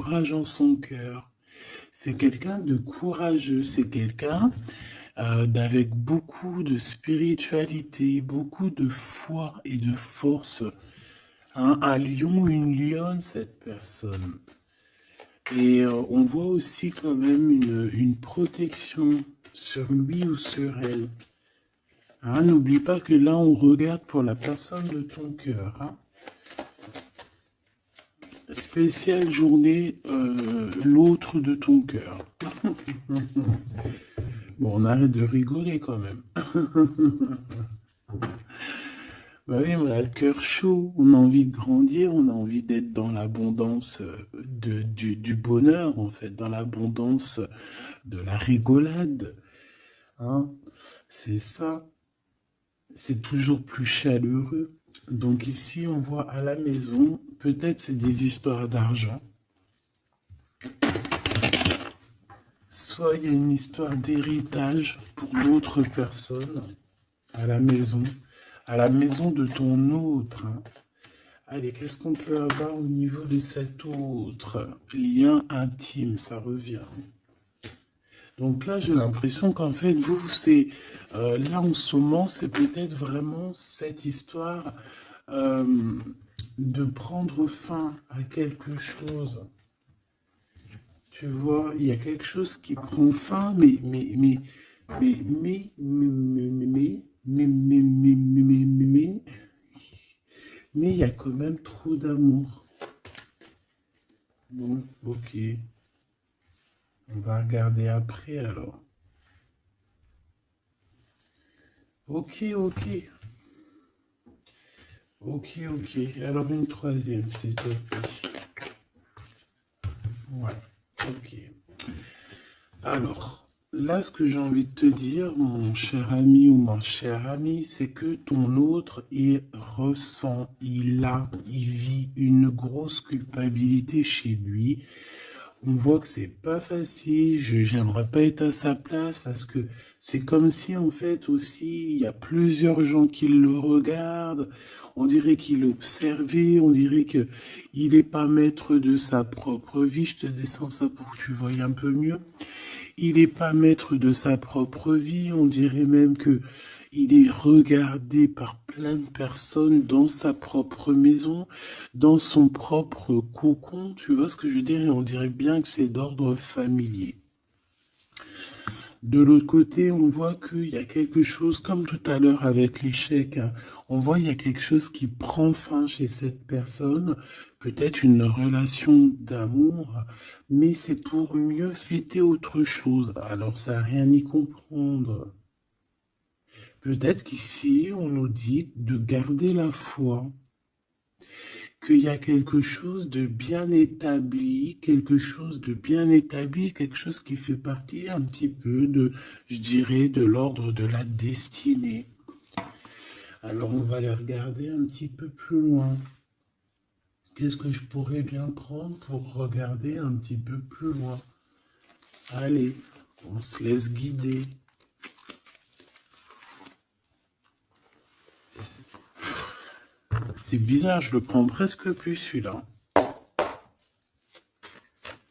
Courage en son cœur. C'est quelqu'un de courageux, c'est quelqu'un d'avec beaucoup de spiritualité, beaucoup de foi et de force. Hein, un lion ou une lionne, cette personne. Et on voit aussi quand même une protection sur lui ou sur elle. Hein, n'oublie pas que là, on regarde pour la personne de ton cœur. Hein. Spéciale journée, l'autre de ton cœur. Bon, on arrête de rigoler quand même. Bah oui, on a le cœur chaud, on a envie de grandir, on a envie d'être dans l'abondance du bonheur, en fait, dans l'abondance de la rigolade. Hein. C'est ça, c'est toujours plus chaleureux. Donc ici, on voit à la maison, peut-être c'est des histoires d'argent. Soit il y a une histoire d'héritage pour d'autres personnes à la maison de ton autre. Hein. Allez, qu'est-ce qu'on peut avoir au niveau de cet autre lien intime, ça revient. Donc là, j'ai l'impression qu'en fait, vous, c'est là en ce moment, c'est peut-être vraiment cette histoire de prendre fin à quelque chose. Tu vois, il y a quelque chose qui prend fin, mais il y a quand même trop d'amour. Bon, ok. On va regarder après alors. Ok, ok. Ok, ok. Alors une troisième, s'il te plaît. Ouais, ok. Alors, là, ce que j'ai envie de te dire, mon cher ami ou ma chère amie, c'est que ton autre, il ressent, il vit une grosse culpabilité chez lui. On voit que c'est pas facile, j'aimerais pas être à sa place parce que c'est comme si en fait aussi il y a plusieurs gens qui le regardent, on dirait qu'il est observé, on dirait que il est pas maître de sa propre vie, je te descends ça pour que tu voyes un peu mieux. Il est pas maître de sa propre vie, on dirait même que il est regardé par plein de personnes dans sa propre maison, dans son propre cocon, tu vois ce que je veux dire, et on dirait bien que c'est d'ordre familier. De l'autre côté, on voit qu'il y a quelque chose, comme tout à l'heure avec l'échec, hein, on voit qu'il y a quelque chose qui prend fin chez cette personne, peut-être une relation d'amour, mais c'est pour mieux fêter autre chose. Alors ça n'a rien y comprendre. Peut-être qu'ici, on nous dit de garder la foi, qu'il y a quelque chose de bien établi, quelque chose de bien établi, quelque chose qui fait partie un petit peu de, je dirais, de l'ordre de la destinée. Alors on va aller regarder un petit peu plus loin. Qu'est-ce que je pourrais bien prendre pour regarder un petit peu plus loin? Allez, on se laisse guider. C'est bizarre, je le prends presque plus celui-là.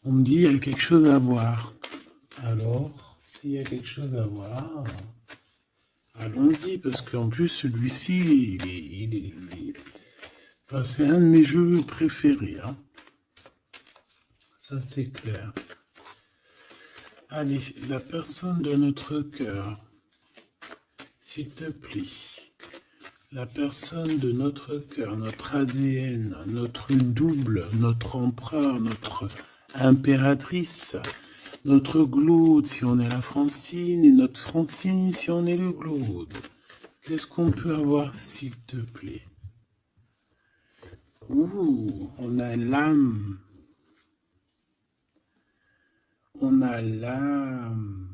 On me dit il y a quelque chose à voir. Alors, s'il y a quelque chose à voir, allons-y, parce qu'en plus celui-ci, enfin, c'est un de mes jeux préférés. Hein. Ça c'est clair. Allez, la personne de notre cœur, s'il te plaît. La personne de notre cœur, notre ADN, notre double, notre empereur, notre impératrice, notre Glaude si on est la Francine et notre Francine si on est le Glaude. Qu'est-ce qu'on peut avoir s'il te plaît? Ouh, on a l'âme. On a l'âme.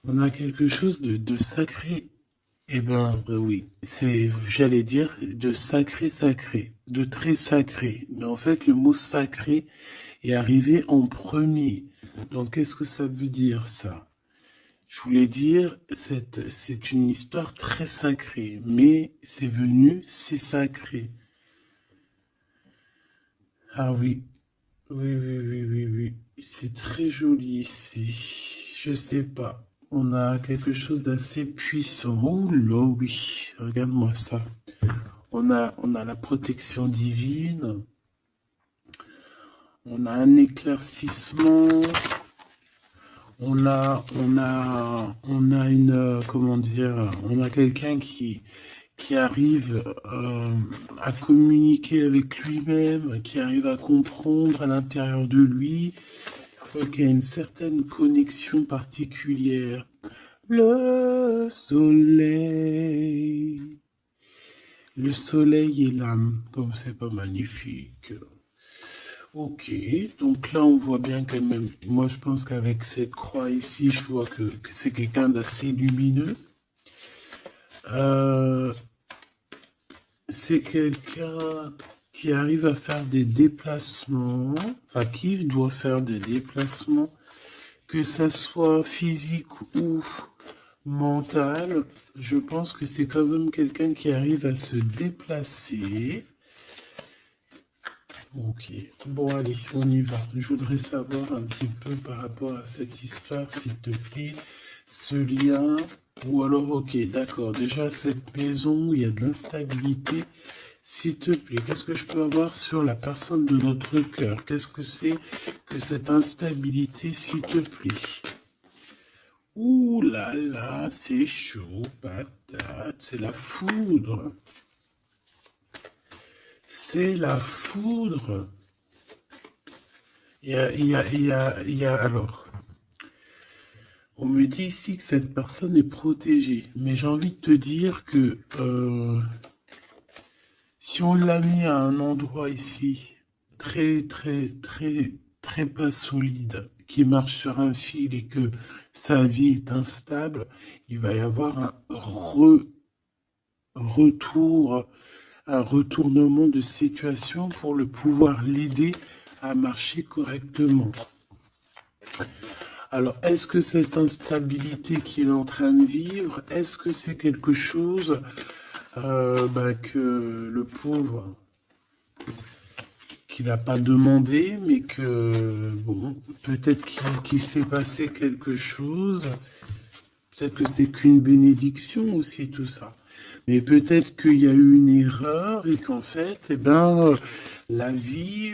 On a quelque chose de sacré. Eh ben oui, c'est, j'allais dire, de sacré, de très sacré. Mais en fait, le mot sacré est arrivé en premier. Donc, qu'est-ce que ça veut dire, ça? Je voulais dire, c'est une histoire très sacrée, mais c'est venu, c'est sacré. Ah oui, oui, oui, oui, oui, oui. C'est très joli ici. Je sais pas. On a quelque chose d'assez puissant. Oh là, oui. Regarde-moi ça. On a la protection divine. On a un éclaircissement. On a une, comment dire, on a quelqu'un qui arrive à communiquer avec lui-même, qui arrive à comprendre à l'intérieur de lui, qui a une certaine connexion particulière. Le soleil et l'âme, comme c'est pas magnifique. Ok, donc là on voit bien quand même, moi je pense qu'avec cette croix ici, je vois que c'est quelqu'un d'assez lumineux. Euh, c'est quelqu'un qui arrive à faire des déplacements, enfin qui doit faire des déplacements, que ça soit physique ou mental. Je pense que c'est quand même quelqu'un qui arrive à se déplacer. Ok, bon allez, on y va. Je voudrais savoir un petit peu par rapport à cette histoire, s'il te plaît, ce lien, ou alors ok, d'accord, déjà cette maison où il y a de l'instabilité, s'il te plaît, qu'est-ce que je peux avoir sur la personne de notre cœur? Qu'est-ce que c'est que cette instabilité, s'il te plaît? Ouh là là, c'est chaud, patate, c'est la foudre. C'est la foudre. Alors, on me dit ici que cette personne est protégée, mais j'ai envie de te dire que si on l'a mis à un endroit ici, très, très, très, très pas solide, qui marche sur un fil et que sa vie est instable, il va y avoir retour, un retournement de situation pour le pouvoir l'aider à marcher correctement. Alors, est-ce que cette instabilité qu'il est en train de vivre, est-ce que c'est quelque chose que le pauvre, qu'il n'a pas demandé, mais que, bon, peut-être qu'il s'est passé quelque chose, peut-être que c'est qu'une bénédiction aussi, tout ça. Mais peut-être qu'il y a eu une erreur et qu'en fait, eh ben, la vie,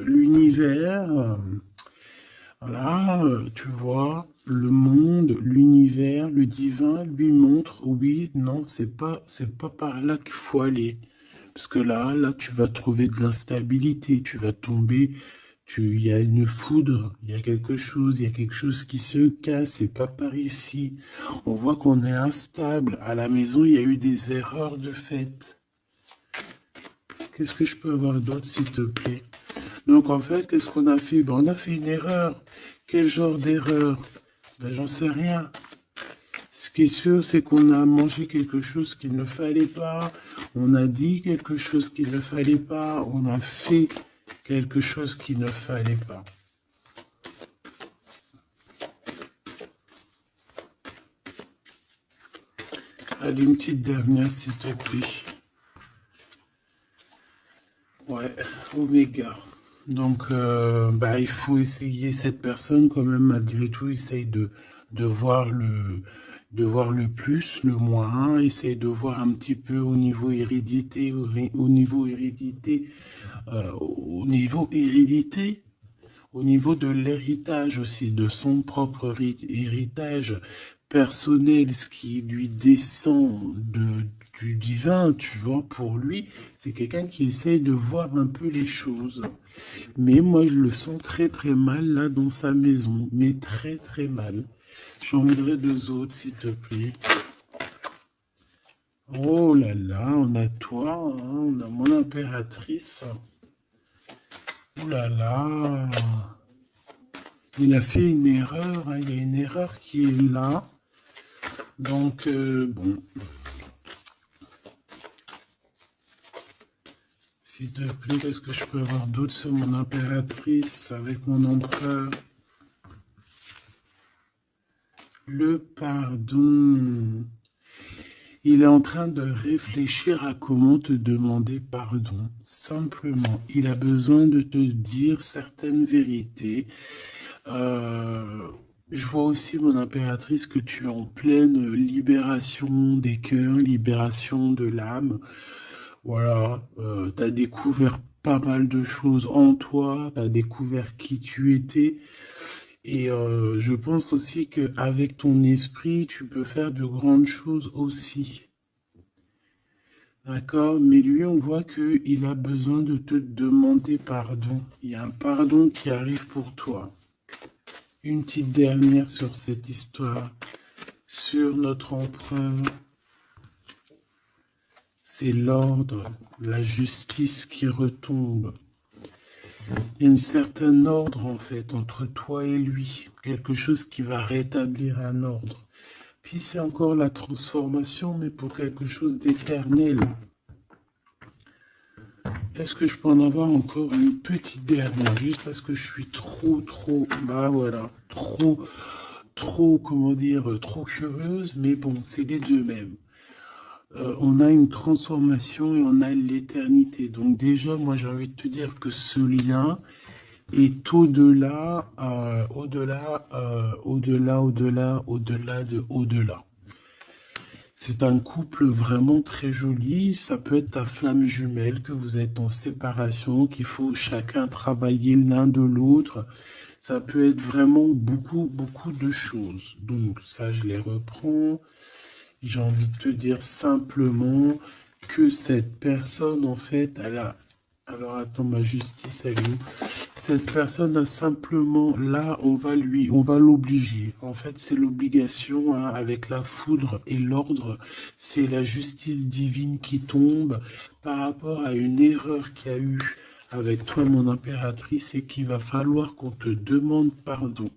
l'univers, voilà, tu vois, le monde, l'univers, le divin lui montre, oui, non, c'est pas par là qu'il faut aller. Parce que là, tu vas trouver de l'instabilité, tu vas tomber, il y a une foudre, il y a quelque chose qui se casse, c'est pas par ici. On voit qu'on est instable. À la maison, il y a eu des erreurs de fait. Qu'est-ce que je peux avoir d'autre, s'il te plaît? Donc en fait, qu'est-ce qu'on a fait? Ben, on a fait une erreur. Quel genre d'erreur? Ben, j'en sais rien. Ce qui est sûr, c'est qu'on a mangé quelque chose qu'il ne fallait pas. On a dit quelque chose qu'il ne fallait pas. On a fait quelque chose qu'il ne fallait pas. Allez, une petite dernière, s'il te plaît. Ouais, Oméga. Donc, il faut essayer cette personne quand même, malgré tout, essaye de voir le plus, le moins, essaye de voir un petit peu au niveau hérédité, au niveau hérédité, au niveau de l'héritage aussi, de son propre héritage personnel, ce qui lui descend du divin, tu vois, pour lui, c'est quelqu'un qui essaye de voir un peu les choses. Mais moi, je le sens très très mal là dans sa maison, mais très très mal. J'en voudrais deux autres, s'il te plaît. Oh là là, on a toi, hein, on a mon impératrice. Oh là là. Il a fait une erreur, hein, il y a une erreur qui est là. Donc, bon. S'il te plaît, qu'est-ce que je peux avoir d'autre sur mon impératrice avec mon empereur? Le pardon. Il est en train de réfléchir à comment te demander pardon. Simplement, il a besoin de te dire certaines vérités. Euh, je vois aussi, mon impératrice, que tu es en pleine libération des cœurs, libération de l'âme. Voilà, tu as découvert pas mal de choses en toi, tu as découvert qui tu étais. Et je pense aussi qu'avec ton esprit, tu peux faire de grandes choses aussi. D'accord? Mais lui, on voit qu'il a besoin de te demander pardon. Il y a un pardon qui arrive pour toi. Une petite dernière sur cette histoire, sur notre empereur. C'est l'ordre, la justice qui retombe. Il y a une certaine ordre en fait entre toi et lui. Quelque chose qui va rétablir un ordre. Puis c'est encore la transformation, mais pour quelque chose d'éternel. Est-ce que je peux en avoir encore une petite dernière, juste parce que je suis trop, bah voilà, comment dire, trop curieuse, mais bon, c'est les deux mêmes. On a une transformation et on a l'éternité. Donc déjà, moi j'ai envie de te dire que ce lien est au-delà, au-delà de au-delà. C'est un couple vraiment très joli. Ça peut être ta flamme jumelle, que vous êtes en séparation, qu'il faut chacun travailler l'un de l'autre. Ça peut être vraiment beaucoup de choses. Donc ça, je les reprends. J'ai envie de te dire simplement que cette personne, en fait, elle a... Alors attends, ma justice, elle est où? Cette personne a simplement, là, on va l'obliger. En fait, c'est l'obligation, hein, avec la foudre et l'ordre. C'est la justice divine qui tombe par rapport à une erreur qu'il y a eu avec toi, mon impératrice, et qu'il va falloir qu'on te demande pardon.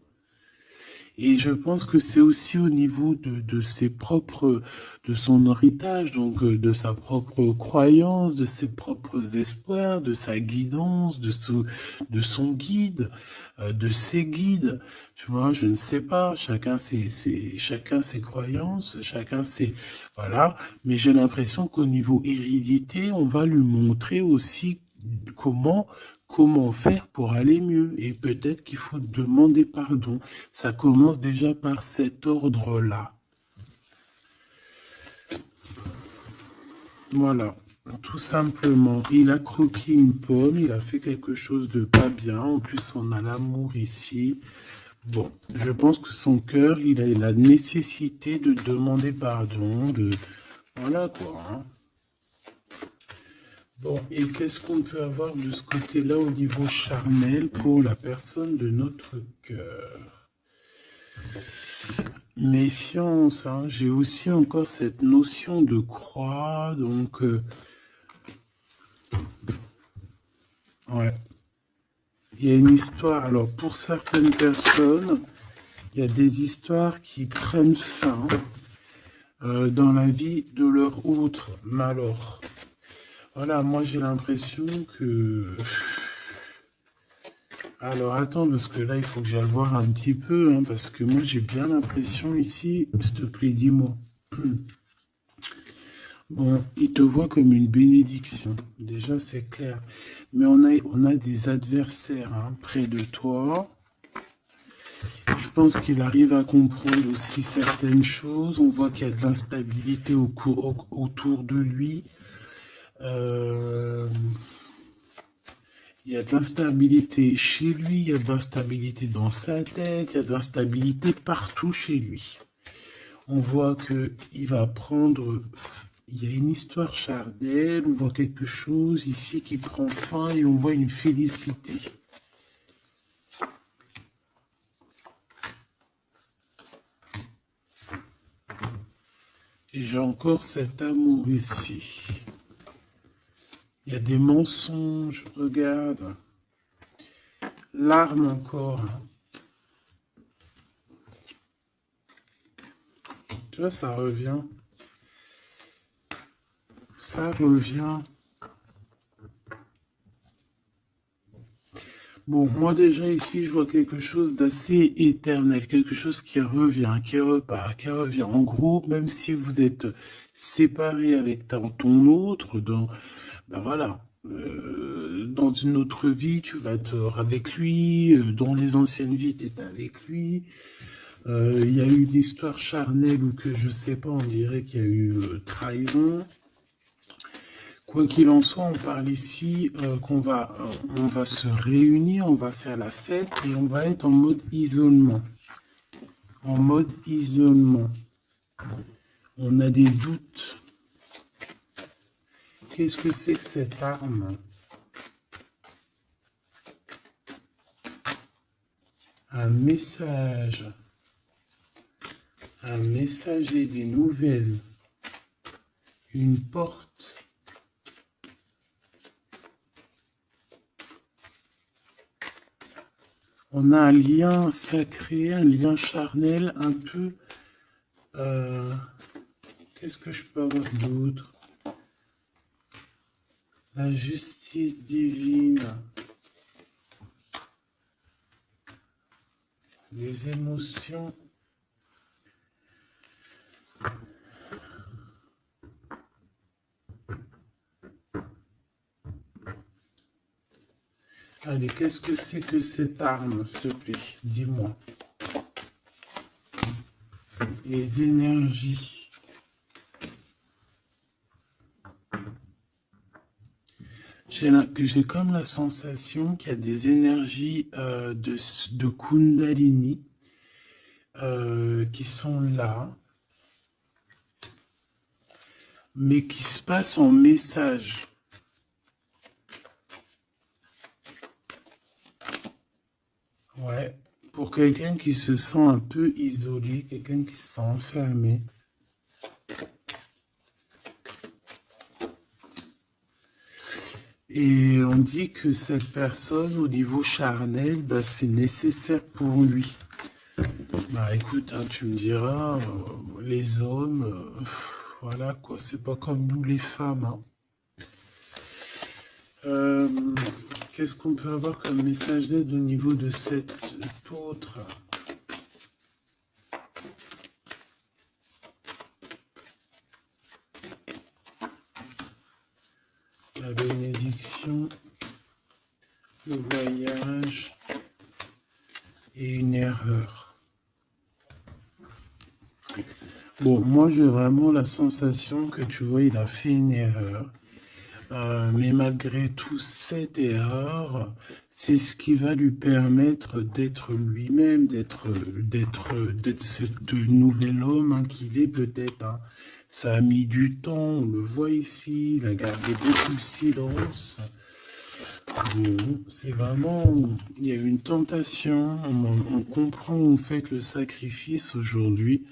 Et je pense que c'est aussi au niveau de ses propres, de son héritage, donc de sa propre croyance, de ses propres espoirs, de sa guidance, de son guide, de ses guides. Tu vois, je ne sais pas, chacun ses croyances, chacun ses, voilà. Mais j'ai l'impression qu'au niveau hérédité, on va lui montrer aussi comment faire pour aller mieux. Et peut-être qu'il faut demander pardon. Ça commence déjà par cet ordre-là. Voilà, tout simplement. Il a croqué une pomme, il a fait quelque chose de pas bien. En plus, on a l'amour ici. Bon, je pense que son cœur, il a la nécessité de demander pardon, Voilà quoi, hein. Bon, et qu'est-ce qu'on peut avoir de ce côté-là au niveau charnel pour la personne de notre cœur? Méfiance, hein. J'ai aussi encore cette notion de croix, donc... ouais. Il y a une histoire, alors pour certaines personnes, il y a des histoires qui prennent fin dans la vie de leur autre, mais alors... Voilà, moi j'ai l'impression que... Alors attends, parce que là il faut que j'aille voir un petit peu, hein, parce que moi j'ai bien l'impression ici, s'il te plaît, dis-moi. Bon, il te voit comme une bénédiction, déjà c'est clair. Mais on a des adversaires, hein, près de toi. Je pense qu'il arrive à comprendre aussi certaines choses. On voit qu'il y a de l'instabilité autour de lui. Il y a de l'instabilité chez lui, il y a de l'instabilité dans sa tête, il y a de l'instabilité partout chez lui. On voit qu'il va prendre... Il y a une histoire charnelle, on voit quelque chose ici qui prend fin et on voit une félicité. Et j'ai encore cet amour ici. Il y a des mensonges, regarde. Larmes encore. Tu vois, ça revient. Ça revient. Bon, moi déjà ici, je vois quelque chose d'assez éternel, quelque chose qui revient, qui repart, qui revient. En gros, même si vous êtes séparé avec ton autre, ben voilà, dans une autre vie, tu vas être avec lui, dans les anciennes vies, tu étais avec lui. Il y a eu une histoire charnelle ou que je sais pas, on dirait qu'il y a eu trahison. Quoi qu'il en soit, on parle ici on va se réunir, on va faire la fête et on va être en mode isolement. En mode isolement. On a des doutes. Qu'est-ce que c'est que cette arme? Un message. Un messager des nouvelles. Une porte. On a un lien sacré, un lien charnel, un peu... qu'est-ce que je peux avoir d'autre? La justice divine. Les émotions. Allez, qu'est-ce que c'est que cette arme, s'il te plaît? Dis-moi. Les énergies. J'ai comme la sensation qu'il y a des énergies de Kundalini qui sont là, mais qui se passent en message. Ouais, pour quelqu'un qui se sent un peu isolé, quelqu'un qui se sent enfermé. Et on dit que cette personne, au niveau charnel, bah, c'est nécessaire pour lui. Bah écoute, hein, tu me diras, les hommes, voilà quoi, c'est pas comme nous les femmes. Hein. Qu'est-ce qu'on peut avoir comme message d'aide au niveau de cet autre? La bénédiction, le voyage et une erreur. Bon, moi j'ai vraiment la sensation que tu vois, il a fait une erreur. Mais malgré tout, cette erreur, c'est ce qui va lui permettre d'être lui-même, d'être ce nouvel homme hein, qu'il est peut-être. Hein. Ça a mis du temps, on le voit ici, il a gardé beaucoup de silence. Bon, c'est vraiment, il y a une tentation, on comprend en fait le sacrifice aujourd'hui,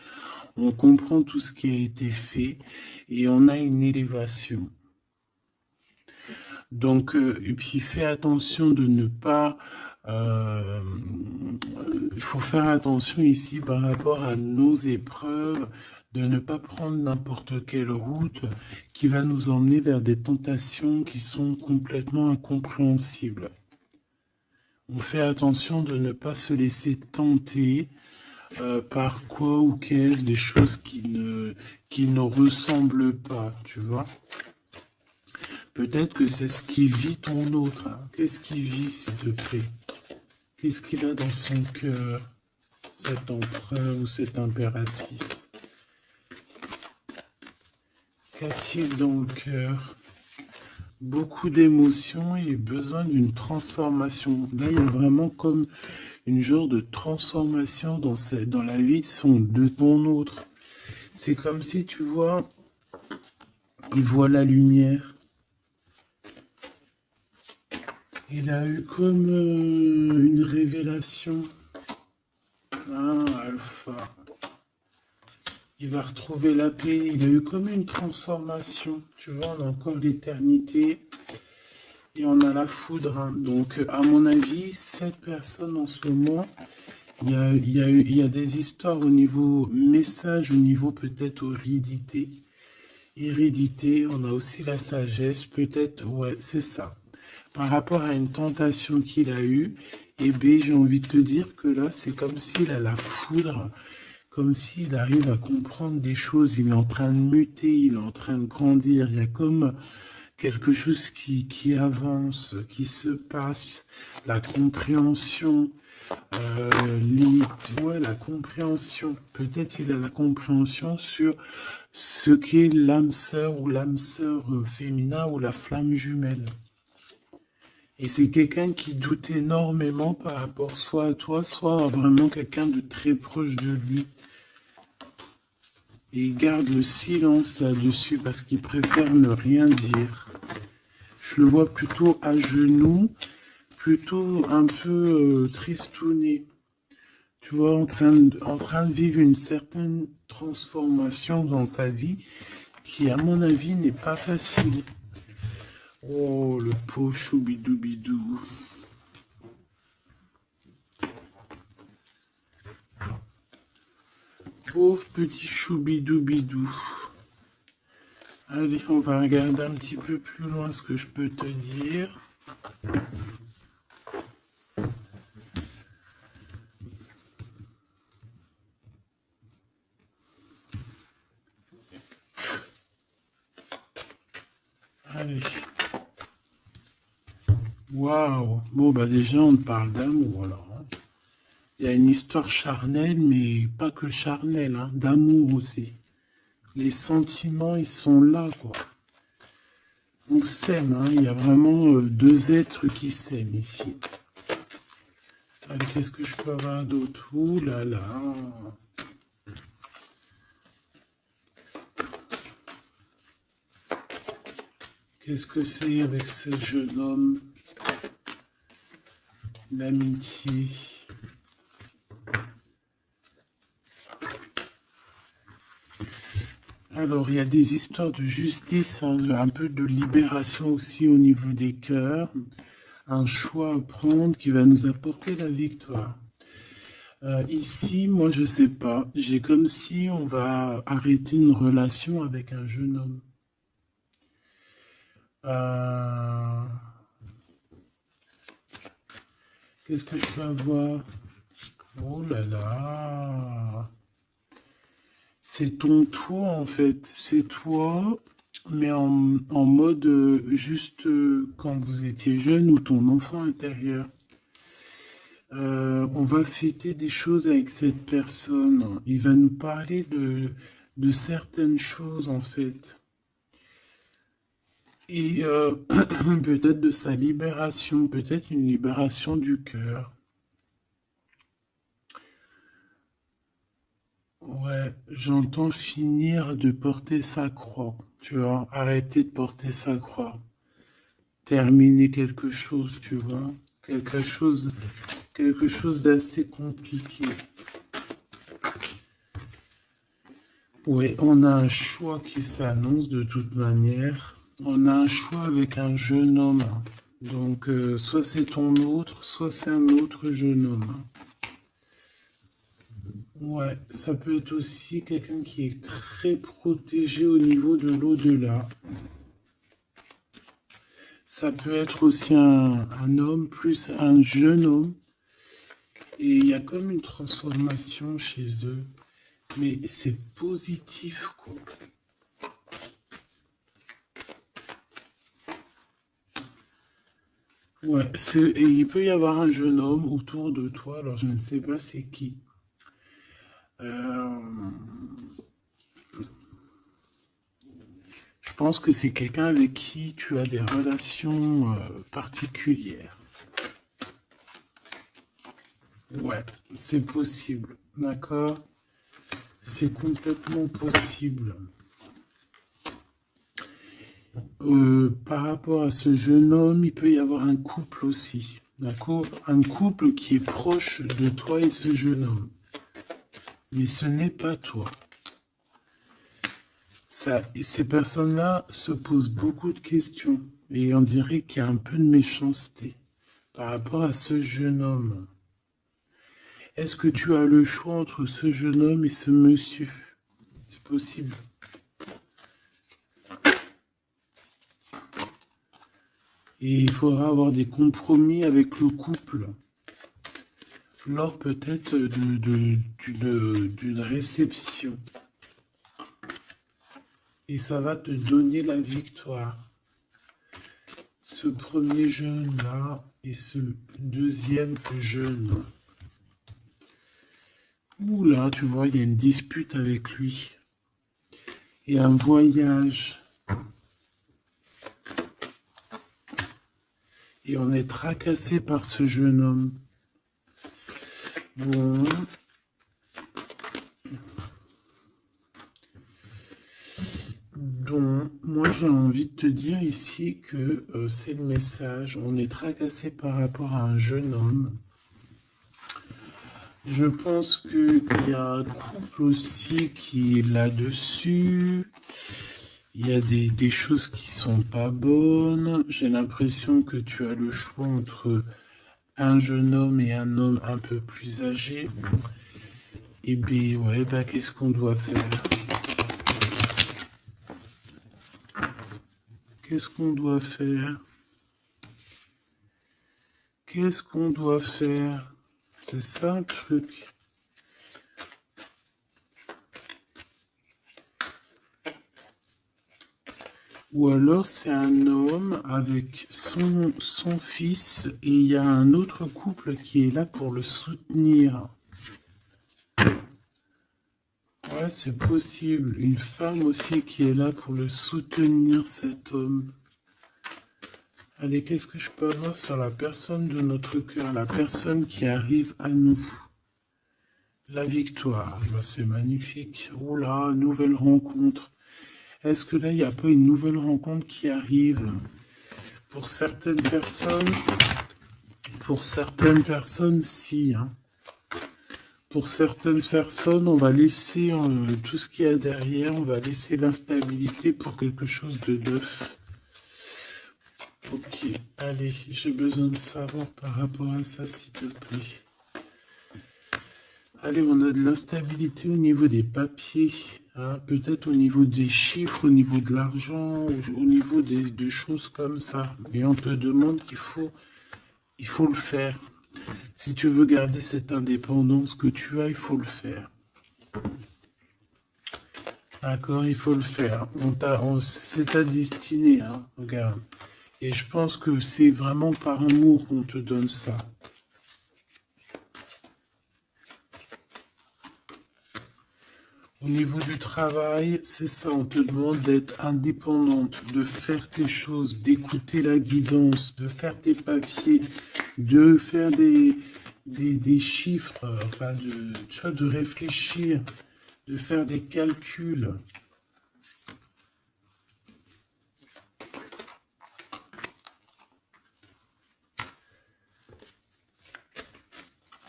on comprend tout ce qui a été fait et on a une élévation. Donc, et puis fais attention de ne pas... il faut faire attention ici par rapport à nos épreuves, de ne pas prendre n'importe quelle route qui va nous emmener vers des tentations qui sont complètement incompréhensibles. On fait attention de ne pas se laisser tenter par quoi ou qu'est-ce, des choses qui ne ressemblent pas, tu vois. Peut-être que c'est ce qui vit ton autre. Hein. Qu'est-ce qu'il vit, s'il te plaît? Qu'est-ce qu'il a dans son cœur, cet empereur ou cette impératrice? Qu'a-t-il dans le cœur? Beaucoup d'émotions et besoin d'une transformation. Là, il y a vraiment comme une genre de transformation dans la vie de ton autre. C'est comme si, tu vois, il voit la lumière. Il a eu comme une révélation. Ah, Alpha. Il va retrouver la paix. Il a eu comme une transformation. Tu vois, on a encore l'éternité. Et on a la foudre. Hein. Donc, à mon avis, cette personne en ce moment, il y a des histoires au niveau message, au niveau peut-être hérédité. Hérédité, on a aussi la sagesse. Peut-être, ouais, c'est ça. Par rapport à une tentation qu'il a eue, eh bien, j'ai envie de te dire que là, c'est comme s'il a la foudre, comme s'il arrive à comprendre des choses, il est en train de muter, il est en train de grandir, il y a comme quelque chose qui avance, qui se passe, la compréhension, ouais, la compréhension, peut-être il a la compréhension sur ce qu'est l'âme sœur ou l'âme sœur féminin ou la flamme jumelle. Et c'est quelqu'un qui doute énormément par rapport soit à toi, soit à vraiment quelqu'un de très proche de lui. Et il garde le silence là-dessus parce qu'il préfère ne rien dire. Je le vois plutôt à genoux, plutôt un peu tristouné. Tu vois, en train de vivre une certaine transformation dans sa vie qui, à mon avis, n'est pas facile. Oh, le pauvre choubidoubidou. Pauvre petit choubidoubidou. Allez, on va regarder un petit peu plus loin ce que je peux te dire. Allez. Waouh. Bon, bah déjà, on parle d'amour, alors. Hein. Il y a une histoire charnelle, mais pas que charnelle, hein, d'amour aussi. Les sentiments, ils sont là, quoi. On s'aime, hein. Il y a vraiment deux êtres qui s'aiment ici. Allez, qu'est-ce que je peux avoir d'autre? Ouh là là. Qu'est-ce que c'est avec ce jeune homme? L'amitié. Alors, il y a des histoires de justice, hein, un peu de libération aussi au niveau des cœurs. Un choix à prendre qui va nous apporter la victoire. Ici, moi, je sais pas. J'ai comme si on va arrêter une relation avec un jeune homme. Qu'est-ce que je peux avoir? Oh là là! C'est ton toi, en fait. C'est toi, mais en mode juste quand vous étiez jeune ou ton enfant intérieur. On va fêter des choses avec cette personne. Il va nous parler de certaines choses, en fait. Et peut-être de sa libération, peut-être une libération du cœur. Ouais, j'entends finir de porter sa croix. Tu vois, arrêter de porter sa croix. Terminer quelque chose, tu vois. Quelque chose d'assez compliqué. Ouais, on a un choix qui s'annonce de toute manière. On a un choix avec un jeune homme. Donc, soit c'est ton autre, soit c'est un autre jeune homme. Ouais, ça peut être aussi quelqu'un qui est très protégé au niveau de l'au-delà. Ça peut être aussi un homme plus un jeune homme. Et il y a comme une transformation chez eux. Mais c'est positif, quoi. Ouais, et il peut y avoir un jeune homme autour de toi, alors je ne sais pas c'est qui. Euh, je pense que c'est quelqu'un avec qui tu as des relations particulières. Ouais, c'est possible, d'accord? C'est complètement possible. Par rapport à ce jeune homme, il peut y avoir un couple aussi, d'accord? Un couple qui est proche de toi et ce jeune homme. Mais ce n'est pas toi. Ces personnes-là se posent beaucoup de questions et on dirait qu'il y a un peu de méchanceté par rapport à ce jeune homme. Est-ce que tu as le choix entre ce jeune homme et ce monsieur? C'est possible. Et il faudra avoir des compromis avec le couple. lors peut-être d'une réception. Et ça va te donner la victoire. Ce premier jeûne-là et ce deuxième jeûne. Ouh là, tu vois, il y a une dispute avec lui. Et un voyage. Et on est tracassé par ce jeune homme. Bon. Donc, moi j'ai envie de te dire ici que c'est le message. On est tracassé par rapport à un jeune homme. Je pense qu'il y a un couple aussi qui est là-dessus. Il y a des choses qui sont pas bonnes. J'ai l'impression que tu as le choix entre un jeune homme et un homme un peu plus âgé. Et bien, ouais, bah, qu'est-ce qu'on doit faire? Qu'est-ce qu'on doit faire? Qu'est-ce qu'on doit faire? C'est ça le truc. Ou alors c'est un homme avec son fils et il y a un autre couple qui est là pour le soutenir. Ouais, c'est possible. Une femme aussi qui est là pour le soutenir, cet homme. Allez, qu'est-ce que je peux avoir sur la personne de notre cœur, la personne qui arrive à nous? La victoire, c'est magnifique. Oh là, nouvelle rencontre. Est-ce que là, il n'y a pas une nouvelle rencontre qui arrive? Pour certaines personnes, si. Hein. Pour certaines personnes, on va laisser tout ce qu'il y a derrière, on va laisser l'instabilité pour quelque chose de neuf. Ok, allez, j'ai besoin de savoir par rapport à ça, s'il te plaît. Allez, on a de l'instabilité au niveau des papiers, hein, peut-être au niveau des chiffres, au niveau de l'argent, au niveau de choses comme ça. Et on te demande il faut le faire. Si tu veux garder cette indépendance que tu as, il faut le faire. D'accord, il faut le faire. C'est ta destinée, hein, regarde. Et je pense que c'est vraiment par amour qu'on te donne ça. Au niveau du travail, c'est ça, on te demande d'être indépendante, de faire tes choses, d'écouter la guidance, de faire tes papiers, de faire des chiffres, enfin, de réfléchir, de faire des calculs.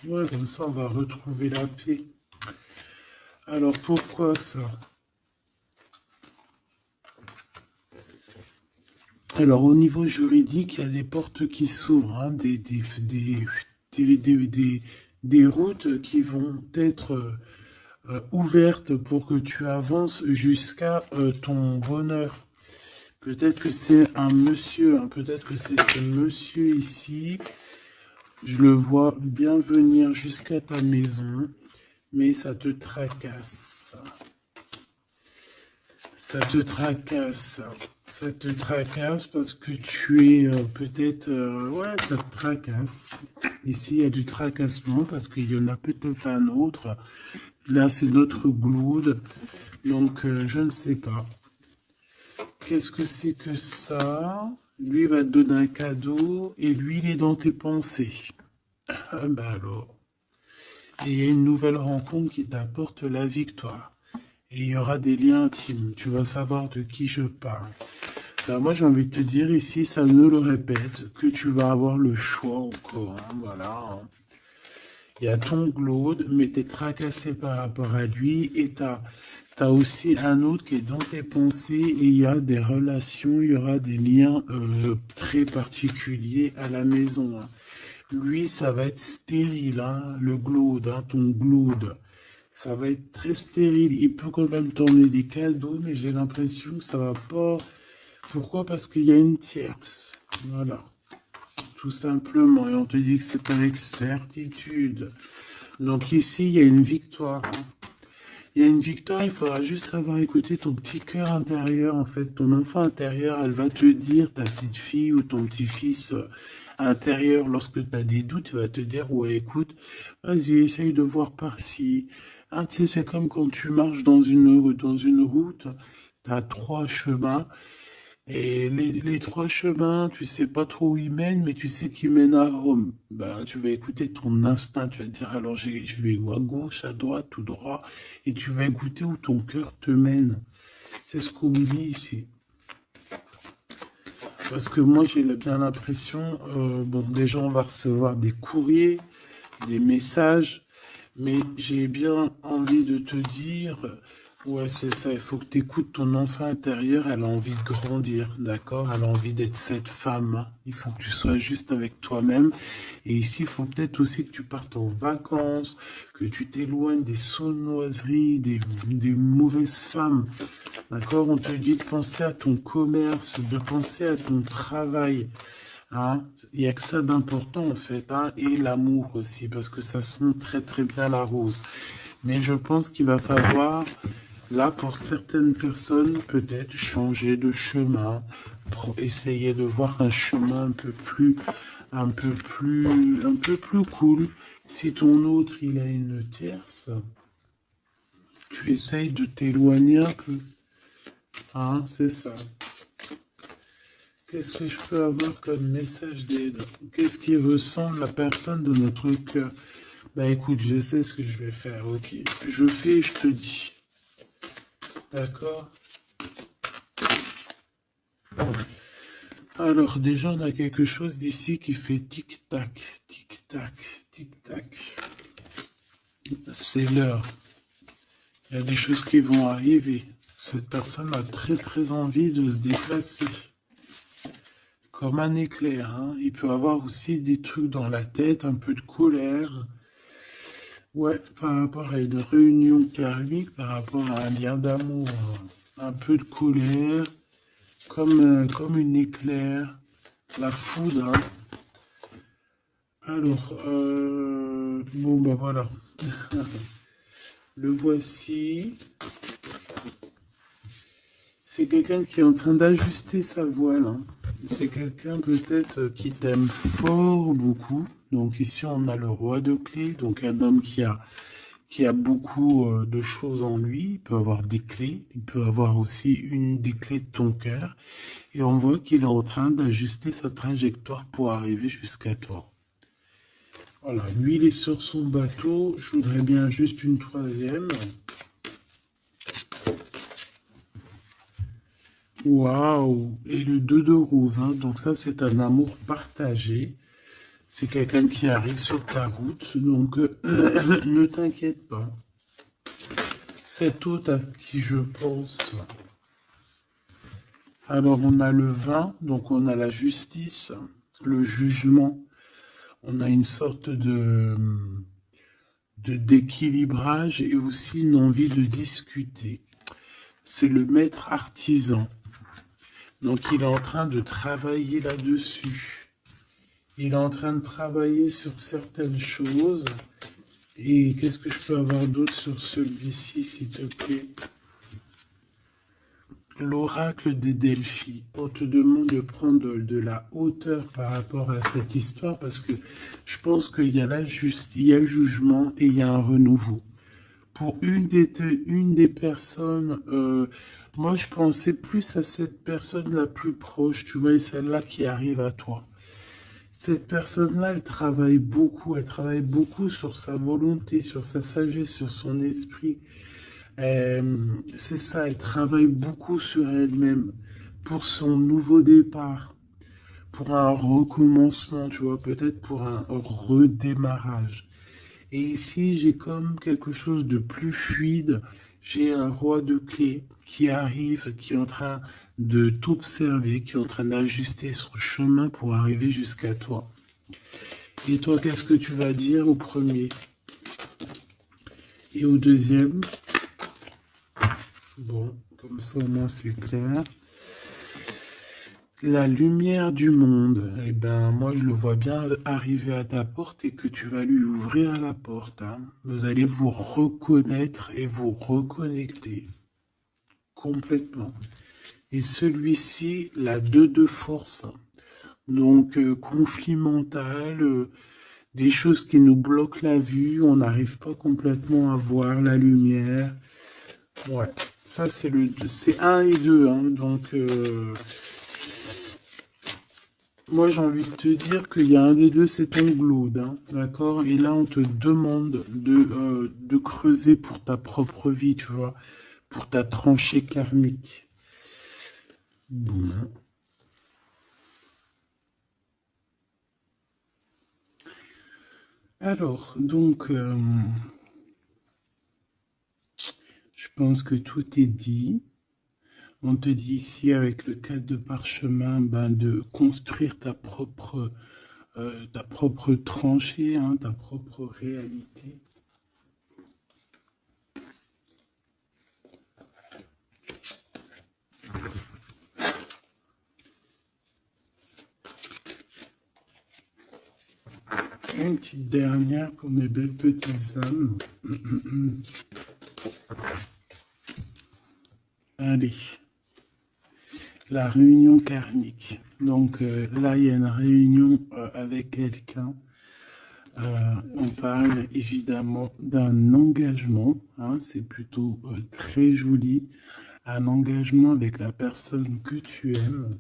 Ouais, comme ça, on va retrouver la paix. Alors, pourquoi ça? Alors, au niveau juridique, il y a des portes qui s'ouvrent, hein, des routes qui vont être ouvertes pour que tu avances jusqu'à ton bonheur. Peut-être que c'est un monsieur, hein, peut-être que c'est ce monsieur ici. Je le vois bien venir jusqu'à ta maison. Mais ça te tracasse. Ça te tracasse. Ça te tracasse parce que tu es peut-être... ouais, ça te tracasse. Ici, il y a du tracassement parce qu'il y en a peut-être un autre. Là, c'est notre gloude. Donc, je ne sais pas. Qu'est-ce que c'est que ça? Lui va te donner un cadeau et lui, il est dans tes pensées. Ah bah alors... Et il y a une nouvelle rencontre qui t'apporte la victoire. Et il y aura des liens intimes. Tu vas savoir de qui je parle. Alors moi, j'ai envie de te dire ici, ça ne le répète, que tu vas avoir le choix encore. Hein, voilà. Hein. Il y a ton glaude, mais tu es tracassé par rapport à lui. Et tu as aussi un autre qui est dans tes pensées. Et il y a des relations, il y aura des liens très particuliers à la maison. Hein. Lui, ça va être stérile, hein, le glaude, hein, ton glaude. Ça va être très stérile. Il peut quand même t'emmener des cadeaux, mais j'ai l'impression que ça va pas... Pourquoi? Parce qu'il y a une tierce. Voilà. tout simplement. Et on te dit que c'est avec certitude. Donc ici, il y a une victoire. Hein. Il y a une victoire, il faudra juste savoir écouter ton petit cœur intérieur, en fait. Ton enfant intérieur, elle va te dire, ta petite fille ou ton petit-fils intérieur, lorsque tu as des doutes, il va te dire, ouais, écoute, vas-y, essaye de voir par-ci. Ah, tu sais, c'est comme quand tu marches dans une route, tu as trois chemins. Et les trois chemins, tu sais pas trop où ils mènent, mais tu sais qu'ils mènent à Rome. Ben, tu vas écouter ton instinct, tu vas te dire, alors je vais où, à gauche, à droite, tout droit, et tu vas écouter où ton cœur te mène. C'est ce qu'on me dit ici. Parce que moi, j'ai bien l'impression, bon, déjà, on va recevoir des courriers, des messages, mais j'ai bien envie de te dire, ouais, c'est ça, il faut que tu écoutes ton enfant intérieur, elle a envie de grandir, d'accord? Elle a envie d'être cette femme. Hein. Il faut que tu sois juste avec toi-même. Et ici, il faut peut-être aussi que tu partes en vacances, que tu t'éloignes des sournoiseries, des mauvaises femmes. D'accord? On te dit de penser à ton commerce, de penser à ton travail. Hein, il n'y a que ça d'important en fait, hein, et l'amour aussi, parce que ça sent très très bien la rose. Mais je pense qu'il va falloir, là pour certaines personnes, peut-être changer de chemin, pour essayer de voir un chemin un peu plus cool. Si ton autre il a une tierce, tu essayes de t'éloigner un peu. Hein, c'est ça. Qu'est-ce que je peux avoir comme message d'aide? Qu'est-ce qui ressemble la personne de notre cœur? Bah écoute, je sais ce que je vais faire, ok. Je fais, je te dis. D'accord? Alors déjà, on a quelque chose d'ici qui fait tic-tac, tic-tac, tic-tac. C'est l'heure. Il y a des choses qui vont arriver. Cette personne a très très envie de se déplacer. Comme un éclair, hein. Il peut avoir aussi des trucs dans la tête, un peu de colère. Ouais, par rapport à une réunion karmique, par rapport à un lien d'amour, un peu de colère, comme une éclair, la foudre. Hein. Alors, bon ben voilà, le voici. C'est quelqu'un qui est en train d'ajuster sa voile. Hein. C'est quelqu'un peut-être qui t'aime fort beaucoup. Donc ici on a le roi de clés, donc un homme qui a beaucoup de choses en lui. Il peut avoir des clés, il peut avoir aussi une des clés de ton cœur. Et on voit qu'il est en train d'ajuster sa trajectoire pour arriver jusqu'à toi. Voilà, lui il est sur son bateau. Je voudrais bien juste une troisième. Waouh! Et le 2 de rose, hein. Donc ça c'est un amour partagé. C'est quelqu'un qui arrive sur ta route, donc ne t'inquiète pas. Cet autre à qui je pense. Alors on a le 20, donc on a la justice, le jugement. On a une sorte de d'équilibrage et aussi une envie de discuter. C'est le maître artisan. Donc il est en train de travailler là-dessus. Il est en train de travailler sur certaines choses. Et qu'est-ce que je peux avoir d'autre sur celui-ci, s'il te plaît? L'oracle des Delphi. On te demande de prendre de la hauteur par rapport à cette histoire parce que je pense qu'il y a il y a le jugement et il y a un renouveau. Pour une des personnes, moi je pensais plus à cette personne la plus proche, tu vois, et celle-là qui arrive à toi. Cette personne-là, elle travaille beaucoup sur sa volonté, sur sa sagesse, sur son esprit. C'est ça, elle travaille beaucoup sur elle-même pour son nouveau départ, pour un recommencement, tu vois, peut-être pour un redémarrage. Et ici, j'ai comme quelque chose de plus fluide. J'ai un roi de clés qui arrive, qui est en train de t'observer, qui est en train d'ajuster son chemin pour arriver jusqu'à toi. Et toi, qu'est-ce que tu vas dire au premier et au deuxième? Bon, comme ça au moins c'est clair. La lumière du monde, eh ben, moi je le vois bien arriver à ta porte et que tu vas lui ouvrir la porte, hein. Vous allez vous reconnaître et vous reconnecter complètement. Et celui-ci, la 2 de force. Donc, conflit mental, des choses qui nous bloquent la vue, on n'arrive pas complètement à voir la lumière. Ouais, ça c'est un et 2, hein, donc moi j'ai envie de te dire qu'il y a un des deux, c'est ton glaude, hein, d'accord? Et là on te demande de creuser pour ta propre vie, tu vois, pour ta tranchée karmique. Bon. Alors, donc, je pense que tout est dit. On te dit ici, avec le cadre de parchemin, ben, de construire ta propre tranchée, hein, ta propre réalité. Une petite dernière pour mes belles petites âmes. Allez, la réunion karmique. Donc là, il y a une réunion avec quelqu'un. On parle évidemment d'un engagement, hein, c'est plutôt très joli. Un engagement avec la personne que tu aimes.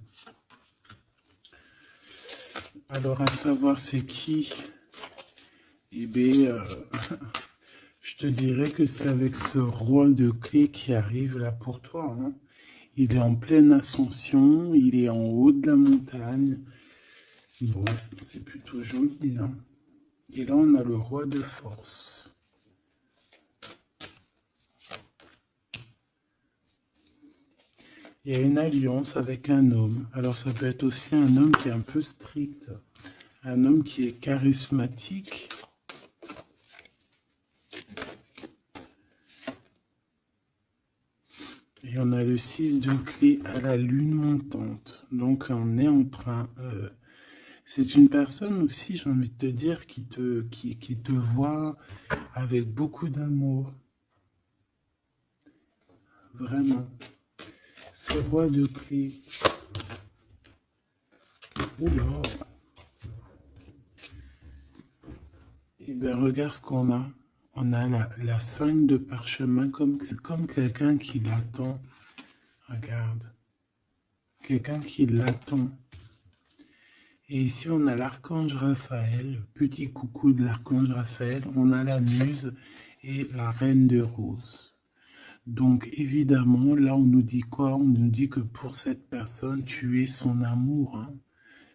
Alors, à savoir c'est qui? Eh bien, je te dirais que c'est avec ce roi de clés qui arrive là pour toi, hein. Il est en pleine ascension, il est en haut de la montagne. Bon, c'est plutôt joli, hein. Et là, on a le roi de force. Il y a une alliance avec un homme. Alors, ça peut être aussi un homme qui est un peu strict. Un homme qui est charismatique. Et on a le 6 de clé à la lune montante. Donc, on est en train... c'est une personne aussi, j'ai envie de te dire, qui te voit avec beaucoup d'amour. Vraiment. Ce roi de clé. Oula. Et bien, regarde ce qu'on a. On a la 5 de parchemin, c'est comme quelqu'un qui l'attend. Regarde. Quelqu'un qui l'attend. Et ici, on a l'archange Raphaël. Petit coucou de l'archange Raphaël. On a la muse et la reine de rose. Donc, évidemment, là, on nous dit quoi? On nous dit que pour cette personne, tu es son amour, hein.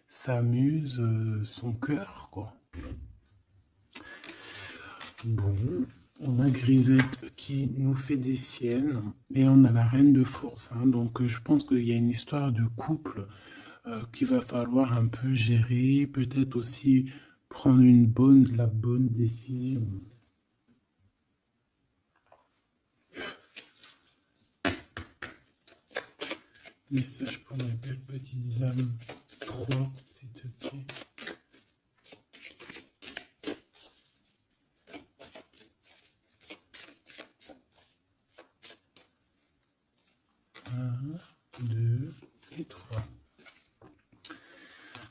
Sa muse, son cœur, quoi. Bon, on a Grisette qui nous fait des siennes et on a la reine de force, hein. Donc je pense qu'il y a une histoire de couple qu'il va falloir un peu gérer, peut-être aussi prendre la bonne décision. Message pour mes belles petites âmes. 3, s'il te plaît. Et 3.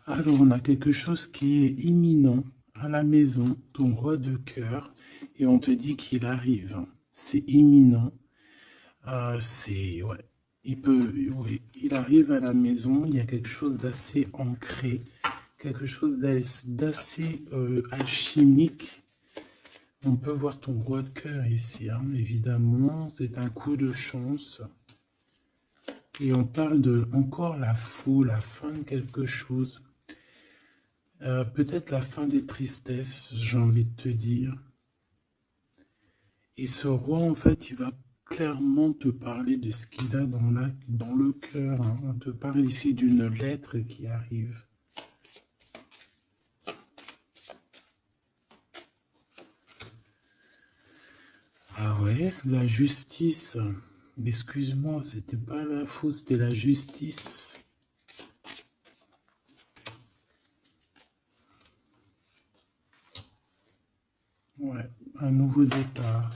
Alors, on a quelque chose qui est imminent à la maison, ton roi de cœur, et on te dit qu'il arrive. C'est imminent. Ouais. Oui, il arrive à la maison, il y a quelque chose d'assez ancré, quelque chose d'assez alchimique. On peut voir ton roi de cœur ici, hein, évidemment, c'est un coup de chance. Et on parle de encore la fin de quelque chose. Peut-être la fin des tristesses, j'ai envie de te dire. Et ce roi, en fait, il va clairement te parler de ce qu'il a dans le cœur, hein. On te parle ici d'une lettre qui arrive. Ah ouais, la justice. Excuse-moi, c'était pas la faute, c'était la justice. Ouais, un nouveau départ.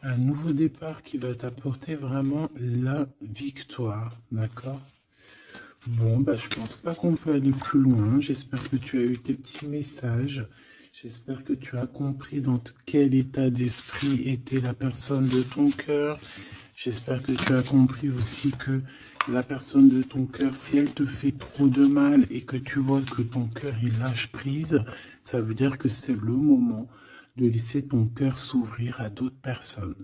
Un nouveau départ qui va t'apporter vraiment la victoire, d'accord? Bon, bah, je pense pas qu'on peut aller plus loin. J'espère que tu as eu tes petits messages. J'espère que tu as compris dans quel état d'esprit était la personne de ton cœur. J'espère que tu as compris aussi que la personne de ton cœur, si elle te fait trop de mal et que tu vois que ton cœur il lâche prise, ça veut dire que c'est le moment de laisser ton cœur s'ouvrir à d'autres personnes.